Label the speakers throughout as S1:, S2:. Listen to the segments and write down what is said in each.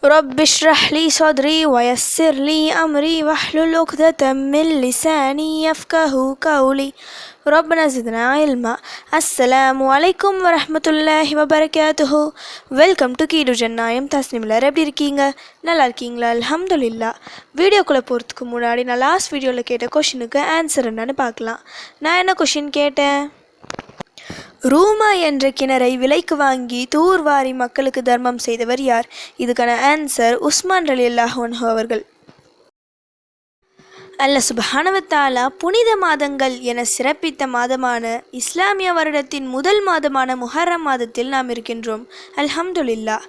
S1: رب اشرح لي صدري ويسر لي أمري واحلل عقدة من لساني يفقه قولي ربنا زدنا علما. அஸ்ஸலாமு அலைக்கும் வரஹ்மத்துல்லாஹி வபரகாத்துஹு. Welcome to கீடு ஜன்னாயம். தஸ்னிமில்லர், எப்படி இருக்கீங்க? நல்லா இருக்கீங்களா? அல்ஹம்துலில்லாஹ். வீடியோக்குள்ளே போகிறதுக்கு முன்னாடி நான் லாஸ்ட் வீடியோவில் கேட்ட கொஷினுக்கு ஆன்சர் என்னன்னு பார்க்கலாம். நான் என்ன கொஷின் கேட்டேன்? ரூமா என்ற கிணறை விலைக்கு வாங்கி தூர்வாரி மக்களுக்கு தர்மம் செய்தவர் யார்? இதுக்கான ஆன்சர் உஸ்மான் ரலியல்லாஹு அன்ஹு அவர்கள். அல்லாஹ் சுப்ஹானஹு வ தஆலா புனித மாதங்கள் என சிறப்பித்த மாதமான இஸ்லாமிய வருடத்தின் முதல் மாதமான முஹர்ரம் மாதத்தில் நாம் இருக்கின்றோம். அல்ஹம்துலில்லாஹ்.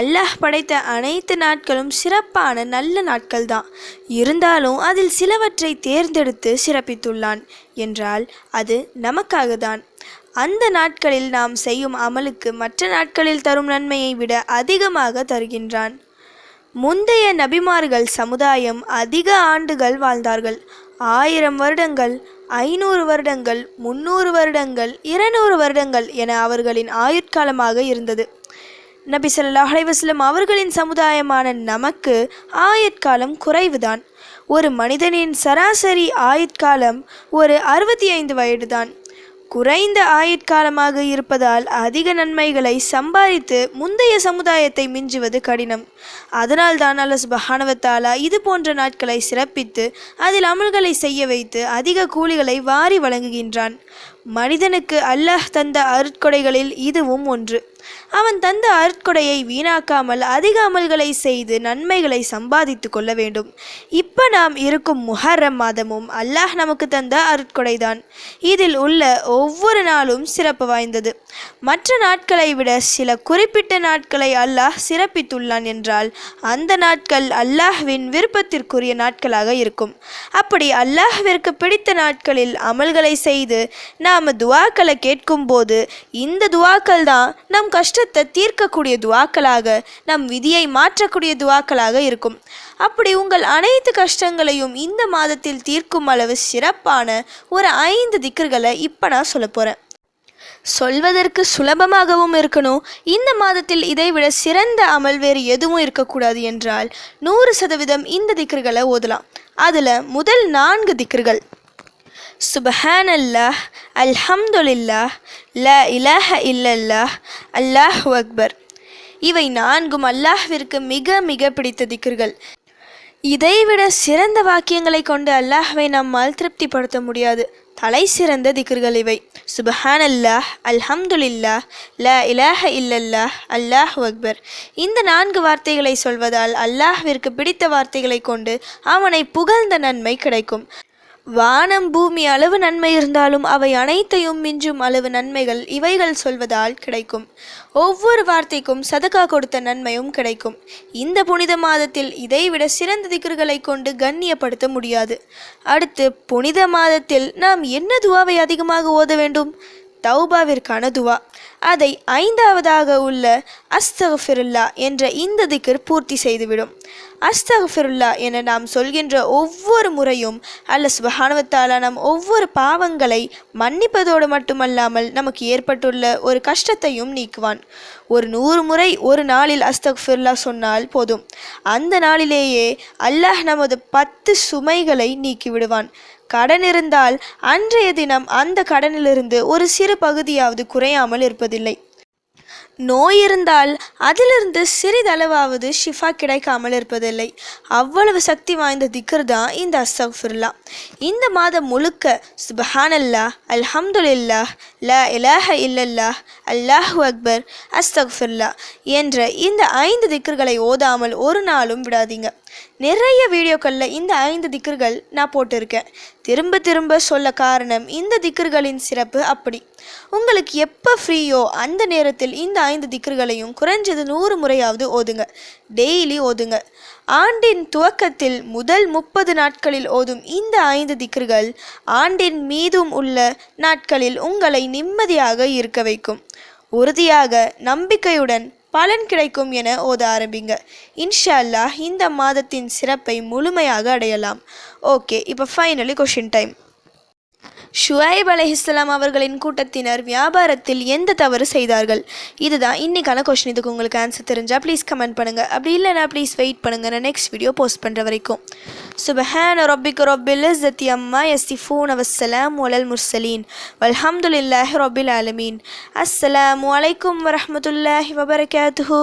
S1: அல்லாஹ் படைத்த அனைத்து நாட்களும் சிறப்பான நல்ல நாட்கள் தான். இருந்தாலும் அதில் சிலவற்றை தேர்ந்தெடுத்து சிறப்பித்துள்ளான் என்றால் அது நமக்காக தான். அந்த நாட்களில் நாம் செய்யும் அமலுக்கு மற்ற நாட்களில் தரும் நன்மையை விட அதிகமாக தருகின்றான். முந்தைய நபிமார்கள் சமுதாயம் அதிக ஆண்டுகள் வாழ்ந்தார்கள். 1000 வருடங்கள், 500 வருடங்கள், 300 வருடங்கள், 200 வருடங்கள் என அவர்களின் ஆயுட்காலமாக இருந்தது. நபி ஸல்லல்லாஹு அலைஹி வஸல்லம் அவர்களின் சமுதாயமான நமக்கு ஆயுட்காலம் குறைவுதான். ஒரு மனிதனின் சராசரி ஆயுட்காலம் ஒரு 65 வயதுதான். குறைந்த ஆயுட்காலமாக இருப்பதால் அதிக நன்மைகளை சம்பாதித்து முந்தைய சமுதாயத்தை மிஞ்சுவது கடினம். அதனால்தான் அல்லாஹ் சுப்ஹானஹு வ தஆலா இது போன்ற நாட்களை சிறப்பித்து அதில் அமல்களை செய்ய வைத்து அதிக கூலிகளை வாரி வழங்குகின்றான். மனிதனுக்கு அல்லாஹ் தந்த அருட்கொடைகளில் இதுவும் ஒன்று. அவன் தந்த அருட்கொடையை வீணாக்காமல் அதிக அமல்களை செய்து நன்மைகளை சம்பாதித்து கொள்ள வேண்டும். இப்போ நாம் இருக்கும் முஹர்ரம் மாதமும் அல்லாஹ் நமக்கு தந்த அருட்கொடைதான். இதில் உள்ள ஒவ்வொரு நாளும் சிறப்பு வாய்ந்தது. மற்ற நாட்களை விட சில குறிப்பிட்ட நாட்களை அல்லாஹ் சிறப்பித்துள்ளான் என்றால் அந்த நாட்கள் அல்லாஹ்வின் விருப்பத்திற்குரிய நாட்களாக இருக்கும். அப்படி அல்லாஹ்விற்கு பிடித்த நாட்களில் அமல்களை செய்து நாம் துவாக்களை கேட்கும் போது இந்த துவாக்கள் தான் நம் கஷ்டத்தை தீர்க்கக்கூடிய துவாக்களாக, நம் விதியை மாற்றக்கூடிய துவாக்களாக இருக்கும். அப்படி உங்கள் அனைத்து கஷ்டங்களையும் இந்த மாதத்தில் தீர்க்கும் அளவு சிறப்பான ஒரு 5 திக்ர்களை இப்போ நான் சொல்ல போகிறேன். சொல்வதற்கு சுலபமாகவும் இருக்கணும். இந்த மாதத்தில் இதைவிட சிறந்த அமல் வேறு எதுவும் இருக்கக்கூடாது என்றால் 100% இந்த திக்ர்களை ஓதலாம். அதில் முதல் 4 திக்ர்கள் சுப்ஹானல்லாஹ், அல்ஹம்துலில்லாஹ், லா இலாஹ இல்லல்லாஹ், அல்லாஹு அக்பர். இவை 4ம் அல்லாஹ்விற்கு மிக மிக பிடித்த திக்ர்கள். இதைவிட சிறந்த வாக்கியங்களை கொண்டு அல்லாஹ்வை நம்மால் திருப்திப்படுத்த முடியாது. தலை சிறந்த திக்ர்கள் இவை. சுப்ஹானல்லாஹ், அல்ஹம்துலில்லாஹ், லா இலாஹ இல்லல்லாஹ், அல்லாஹு அக்பர். இந்த 4 வார்த்தைகளை சொல்வதால் அல்லாஹ்விற்கு பிடித்த வார்த்தைகளை கொண்டு அவனை புகழ்ந்த நன்மை கிடைக்கும். வானம் பூமி அளவு நன்மை இருந்தாலும் அவை அனைத்தையும் மிஞ்சும் அளவு நன்மைகள் இவைகள் சொல்வதால் கிடைக்கும். ஒவ்வொரு வார்த்தைக்கும் சதகா கொடுத்த நன்மையும் கிடைக்கும். இந்த புனித மாதத்தில் இதைவிட சிறந்த திக்ர்களை கொண்டு கண்ணியப்படுத்த முடியாது. அடுத்து, புனித மாதத்தில் நாம் என்ன துவாவை அதிகமாக ஓத வேண்டும்? தௌபாவிற்கான துவா. அதை 5வதாக உள்ள அஸ்தக்ஃபிருல்லா என்ற இந்த திக்ர் பூர்த்தி செய்துவிடும். அஸ்தக்ஃபிருல்லா என நாம் சொல்கின்ற ஒவ்வொரு முறையும் அல்லாஹ் சுப்ஹானஹு வ தஆலா நம் ஒவ்வொரு பாவங்களை மன்னிப்பதோடு மட்டுமல்லாமல் நமக்கு ஏற்பட்டுள்ள ஒரு கஷ்டத்தையும் நீக்குவான். ஒரு 100 முறை ஒரு நாளில் அஸ்தக்ஃபிருல்லா சொன்னால் போதும். அந்த நாளிலேயே அல்லாஹ் நமது 10 சுமைகளை நீக்கிவிடுவான். கடன் இருந்தால் அன்றைய தினம் அந்த கடனிலிருந்து ஒரு சிறு பகுதியாவது குறையாமல் இருப்பதில்லை. நோய் இருந்தால் அதிலிருந்து சிறிதளவாவது ஷிஃபா கிடைக்காமல் இருப்பதில்லை. அவ்வளவு சக்தி வாய்ந்த திக்ர் தான் இந்த அஸ்தக்ஃபிருல்லா. இந்த மாதம் முழுக்க சுப்ஹானல்லாஹ், அல்ஹம்துலில்லாஹ், லா இலாஹ இல்லல்லாஹ், அல்லாஹு அக்பர், அஸ்தக்ஃபிருல்லா என்ற இந்த 5 திக்ர்களை ஓதாமல் ஒரு நாளும் விடாதீங்க. நிறைய வீடியோக்களில் இந்த 5 திக்ர்கள் நான் போட்டிருக்கேன். திரும்ப திரும்ப சொல்ல காரணம் இந்த திக்ர்களின் சிறப்பு அப்படி. உங்களுக்கு எப்போ ஃப்ரீயோ அந்த நேரத்தில் இந்த 5 திக்ர்களையும் குறைஞ்சது 100 முறையாவது ஓதுங்க. டெய்லி ஓதுங்க. ஆண்டின் துவக்கத்தில் முதல் 30 நாட்களில் ஓதும் இந்த 5 திக்ர்கள் ஆண்டின் மீதும் உள்ள நாட்களில் உங்களை நிம்மதியாக இருக்க வைக்கும். உறுதியாக நம்பிக்கையுடன் பலன் கிடைக்கும் என ஓத ஆரம்பிங்க. இன்ஷா அல்லாஹ் இந்த மாதத்தின் சிறப்பை முழுமையாக அடையலாம். ஓகே, இப்போ ஃபைனலி கொஷின் டைம். ஷுஐப் அலைஹிஸ்ஸலாம் அவர்களின் கூட்டத்தினர் வியாபாரத்தில் எந்த தவறு செய்தார்கள்? இதுதான் இன்னைக்கான கொஸ்டின். இதுக்கு உங்களுக்கு ஆன்சர் தெரிஞ்சால் ப்ளீஸ் கமெண்ட் பண்ணுங்கள். அப்படி இல்லைனா ப்ளீஸ் வெயிட் பண்ணுங்கள், நான் நெக்ஸ்ட் வீடியோ போஸ்ட் பண்ணுற வரைக்கும். சுபஹான ரப்பிக ரப்பில் இஸ்ஸத்தி அம்மா யசிஃபூன வஸ்ஸலாமு அலல் முர்சலீன் வல்ஹம்துலில்லாஹி ரப்பில் ஆலமீன். அஸ்ஸலாமு அலைக்கும் வரஹ்மத்துல்லாஹி வபரகாத்துஹு.